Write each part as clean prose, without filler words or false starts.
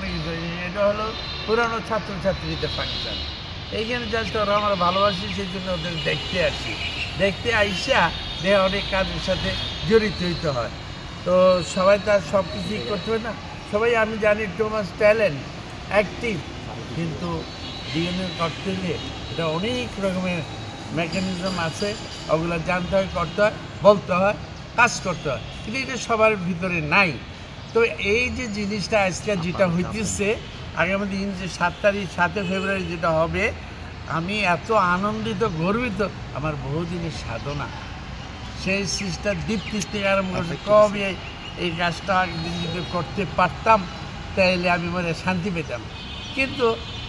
কোনো কিছু, এটা হলো পুরানো ছাত্রছাত্রীদের ফাংশন। এইখানে জাস্ট ওরা আমরা ভালোবাসি, সেই জন্য ওদের দেখতে আসি। দেখতে আইসা দেহ অনেক কাজের সাথে জড়িত হইতে হয়। তো সবাই তো আর সব কিছুই করতে হয় না। সবাই আমি জানি টু মাচ ট্যালেন্ট, অ্যাক্টিভ, কিন্তু ডিএনএ করতে গেলে এটা অনেক রকমের মেকানিজম আছে, ওগুলো জানতে হয়, করতে হয়, বলতে হয়, কাজ করতে হয়, কিন্তু এটা সবার ভিতরে নাই। তো এই যে জিনিসটা আজকে যেটা হইতেছে আগামী দিন যে 7 ফেব্রুয়ারি যেটা হবে, আমি এত আনন্দিত, গর্বিত, আমার বহুদিনের সাধনা। সেই সিস্টার দীপ্তির থেকে আরম্ভ করছে কবে এই কাজটা একদিন যদি করতে পারতাম তাইলে আমি মনে শান্তি পেতাম। কিন্তু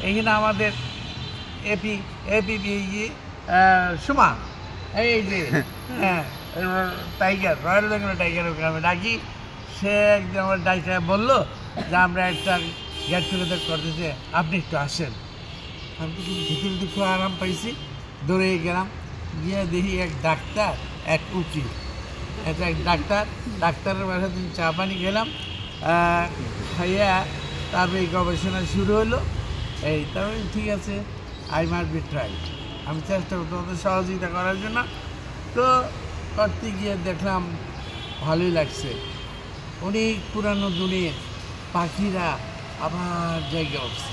এখানে আমাদের এপিপি সুমা, এই যে হ্যাঁ টাইগার, রয়্যাল বেঙ্গল টাইগার, ওকে আমি ডাকি। সে একদিন আমার ডাইকা বললো যে আমরা একটা গেট টুগেদার করতেছে, আপনি একটু আসেন। আমি তো ভিতরে খুব আরাম পাইছি, দৌড়ে গেলাম, গিয়ে দেখি এক ডাক্তার, এক উকিল, এটা এক ডাক্তারের বাসায় দিন চা পানি খেলাম, খাইয়া তারপরে এই গবেষণা শুরু হলো। এই তারপরে ঠিক আছে, আই মাস্ট বি ট্রাই, আমি চেষ্টা করতে তোমাদের সহযোগিতা করার জন্য। তো করতে গিয়ে দেখলাম ভালোই লাগছে। অনেক পুরানো দিনের পাখিরা আবার জায়গা উঠছে।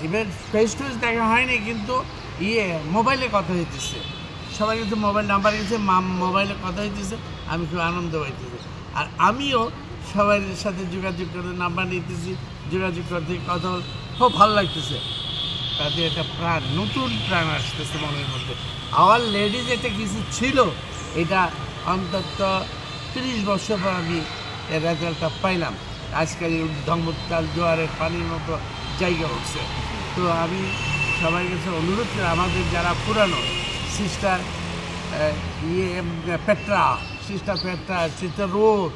এবার ফেস টু ফেস দেখা হয়নি, কিন্তু মোবাইলে কথা হইতেছে, সবাই কিন্তু মোবাইল নাম্বার গেছে, মোবাইলে কথা হইতেছে, আমি খুব আনন্দ পাইতেছি। আর আমিও সবার সাথে যোগাযোগ করে নাম্বার নিতেছি, যোগাযোগ করতে কথা খুব ভালো লাগতেছে। তাদের একটা প্রাণ, নতুন প্রাণ আসতেছে মনের মধ্যে। আওয়ার লেডিজ একটা কিছু ছিল, এটা অন্তত 30 বছর পর আমি এর রেজাল্টটা পাইলাম। আজকাল এই ধর্মতাল জোয়ারের পানির মতো জায়গা উঠছে। তো আমি সবাই কাছে অনুরোধ করি, আমাদের যারা পুরানো sister Petra, sister road,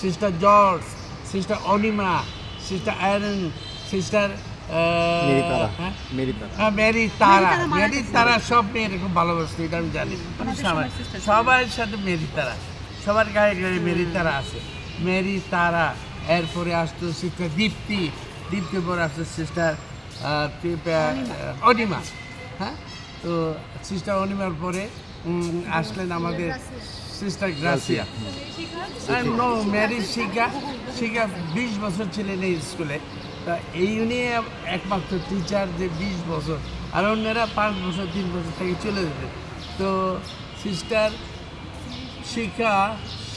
sister George, sister Anima, sister iron, sister Mary তারা, সব মেয়ের খুব ভালোবাসতো, এটা আমি জানি। সবার সাথে মেরি তারা, সবার গায়ে গায়ে মেরি তারা আছে। মেরি তারা, এরপরে আসতো সিস্টার দীপ্তি পরে আসতো সিস্টার অনিমা। হ্যাঁ, তো সিস্টার অনিমার পরে আসলেন আমাদের সিস্টার গ্রাসিয়া। নো মেরি শিখা 20 বছর ছিলেন এই স্কুলে। তা এই উনি একমাত্র টিচার যে 20 বছর, আর অন্যরা 5 বছর 3 বছর থেকে চলে যেত। তো সিস্টার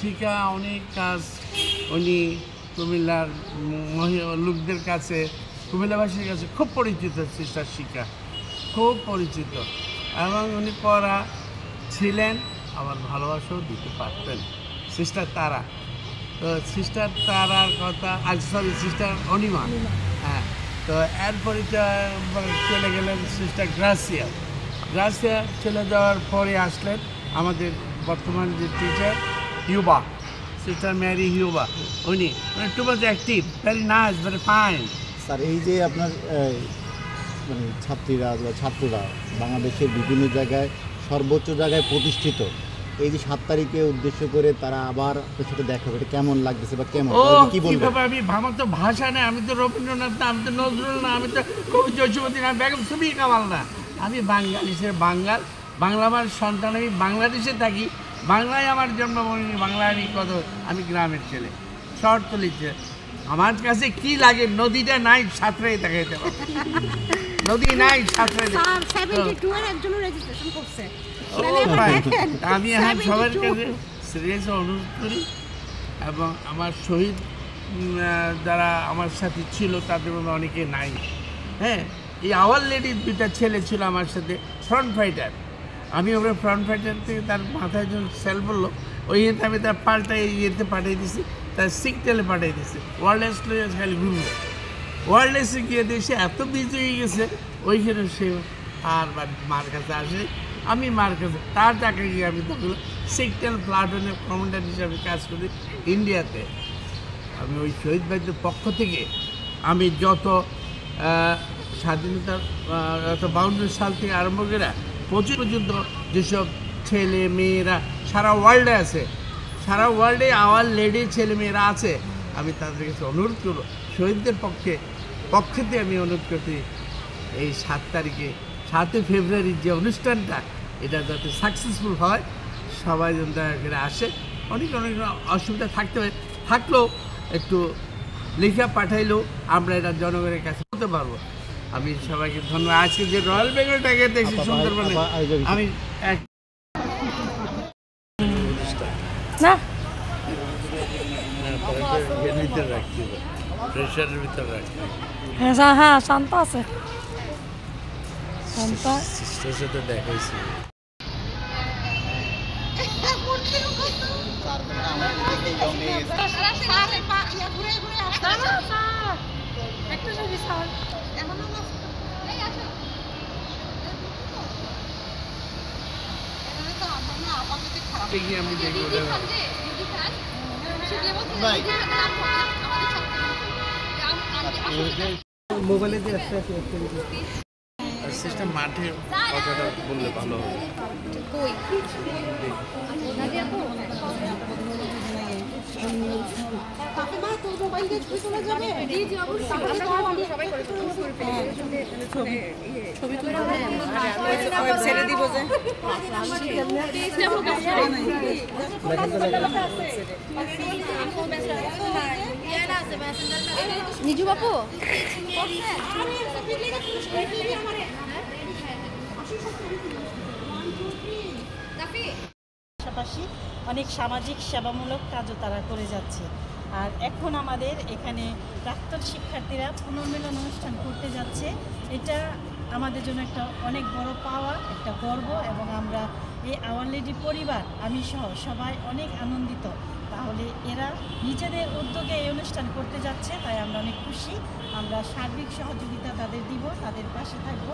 শিখা অনেক কাজ উনি কুমিল্লার লোকদের কাছে, কুমিল্লাবাসীর কাছে খুব পরিচিত। সিস্টার শিখা খুব পরিচিত, এবং উনি পড়া ছিলেন, আবার ভালোবাসাও দিতে পারতেন। সিস্টার তারা, তো সিস্টার তারার কথা সিস্টার অনিমা, হ্যাঁ। তো এরপরে চলে গেলেন সিস্টার গ্রাসিয়া চলে যাওয়ার পরে আসলেন আমাদের বর্তমান যে টিচার হিউবা, সিস্টার মেরি হিউবা। উনি too much active, very nice, very fine. Sir, এই যে আপনার মানে ছাত্ররা বাংলাদেশের বিভিন্ন জায়গায় সর্বোচ্চ জায়গায় প্রতিষ্ঠিত, এই যে 7 তারিখে উদ্দেশ্য করে তারা আবার আপনার সাথে দেখা হবে, কেমন লাগতেছে বা কেমন কি বলবেন? আমি আমার তো ভাষা নেই, আমি তো রবীন্দ্রনাথ না, আমি তো নজরুল না, আমি তো কবি জসীমউদ্দিন না, বেগম সুফি কামাল না। আমি বাঙালিদের বাংলা আমার সন্তান, আমি বাংলাদেশে থাকি, বাংলায় আমার জন্মভূমি, বাংলায় আমি গ্রামের ছেলে, শহরতলিতে। আমার কাছে কি লাগে, নদীটা নাই, সাঁতরাই দেখাইতে পারবো। নদী নাই, সাঁতরাই। আমি এখন সবার কাছে সিরিয়াস অনুরোধ করি, এবং আমার শহীদ যারা আমার সাথে ছিল তাদের মধ্যে অনেকে নাই। হ্যাঁ, এই আওয়ার লেডির 2টা ছেলে ছিল আমার সাথে, ফ্রন্ট ফাইটার। আমি ওরা ফ্রন্ট ফাইটার থেকে তার মাথায় যখন সেল বললো, ওই আমি তার পাল্টা ইয়েতে পাঠিয়ে দিয়েছি, তার সিগন্যালে পাঠিয়ে দিয়েছি, ওয়ারলেস খালি ঘুরবো। ওয়ারলেসে গিয়ে দেশে এত বিজি হয়ে গেছে, ওইখানে সে আর মার কাছে আসে, আমি মার কাছে তার টাকা গিয়ে আমি তখন সিগন্যাল প্লাটুনের কমান্ডার হিসাবে কাজ করি ইন্ডিয়াতে। আমি ওই শহীদ ভাইদের পক্ষ থেকে আমি যত স্বাধীনতার 52 সাল থেকে আরম্ভ করে 25 পর্যন্ত যেসব ছেলে মেয়েরা সারা ওয়ার্ল্ডে আছে, সারা ওয়ার্ল্ডে আওয়ার লেডি ছেলে মেয়েরা আছে, আমি তাদের কাছে অনুরোধ করবো শহীদদের পক্ষেতে আমি অনুরোধ করছি এই 7 তারিখে 7 ফেব্রুয়ারির যে অনুষ্ঠানটা এটা যাতে সাকসেসফুল হয়, সবাই যেন দয়া করে আসে। অনেক অসুবিধা থাকলেও একটু লেখা পাঠাইলেও আমরা এটা জনগণের কাছে বলতে পারবো। আমি সবাইকে ধন্যবাদ। আজকে যে রয়্যাল বেঙ্গল টাইগার দেখছি সুন্দরবনে, আমি না ভিতরে রাখতে হবে, প্রেশারের ভিতরে রাখতে হবে। হ্যাঁ শান্ত আছে, শান্ত সিস্টার সাথে দেখাইছি। আমি দেখবো মোবাইলে দিয়ে সিস্টেম মাঠে কথাটা বললে ভালো হবে। নিজু বাপু পাশাপাশি অনেক সামাজিক সেবামূলক কাজও তারা করে যাচ্ছে। আর এখন আমাদের এখানে প্রাক্তন শিক্ষার্থীরা পুনর্মিলন অনুষ্ঠান করতে যাচ্ছে। এটা আমাদের জন্য একটা অনেক বড় পাওয়া, একটা গর্ব, এবং আমরা এই আওয়ার লেডি পরিবার, আমি সহ সবাই অনেক আনন্দিত। তাহলে এরা নিজেদের উদ্যোগে এই অনুষ্ঠান করতে যাচ্ছে, তাই আমরা অনেক খুশি। আমরা সার্বিক সহযোগিতা তাদের দিব, তাদের পাশে থাকব,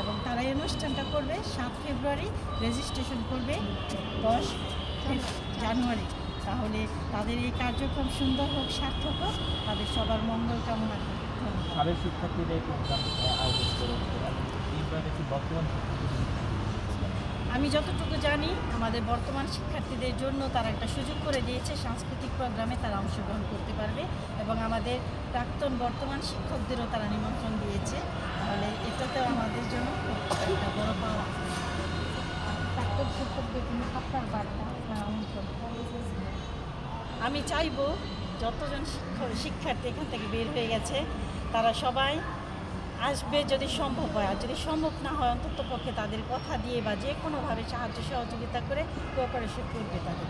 এবং তারা এই অনুষ্ঠানটা করবে 7 ফেব্রুয়ারি, রেজিস্ট্রেশন করবে 10 জানুয়ারি। তাহলে তাদের এই কার্যক্রম সুন্দর হোক, সার্থক হোক, তাদের সবার মঙ্গল কামনা করি। সাবেক শিক্ষার্থীরা এই প্রোগ্রাম আয়োজন করে এইভাবে কি বর্তমান আমি যতটুকু জানি আমাদের বর্তমান শিক্ষার্থীদের জন্য তারা একটা সুযোগ করে দিয়েছে, সাংস্কৃতিক প্রোগ্রামে তারা অংশগ্রহণ করতে পারবে, এবং আমাদের প্রাক্তন বর্তমান শিক্ষকদেরও তারা নিমন্ত্রণ দিয়েছে। তাহলে এটাতেও আমাদের জন্য একটা বড় পাওয়া। প্রাক্তন শিক্ষকদের কিন্তু আপনার বার্তা, আপনার আমন্ত্রণ। আমি চাইব যতজন শিক্ষার্থী এখান থেকে বের হয়ে গেছে তারা সবাই আসবে যদি সম্ভব হয়, আর যদি সম্ভব না হয় অন্তত পক্ষে তাদের কথা দিয়ে বা যে কোনোভাবে সাহায্য সহযোগিতা করে কোঅপারেশন করবে তাদের।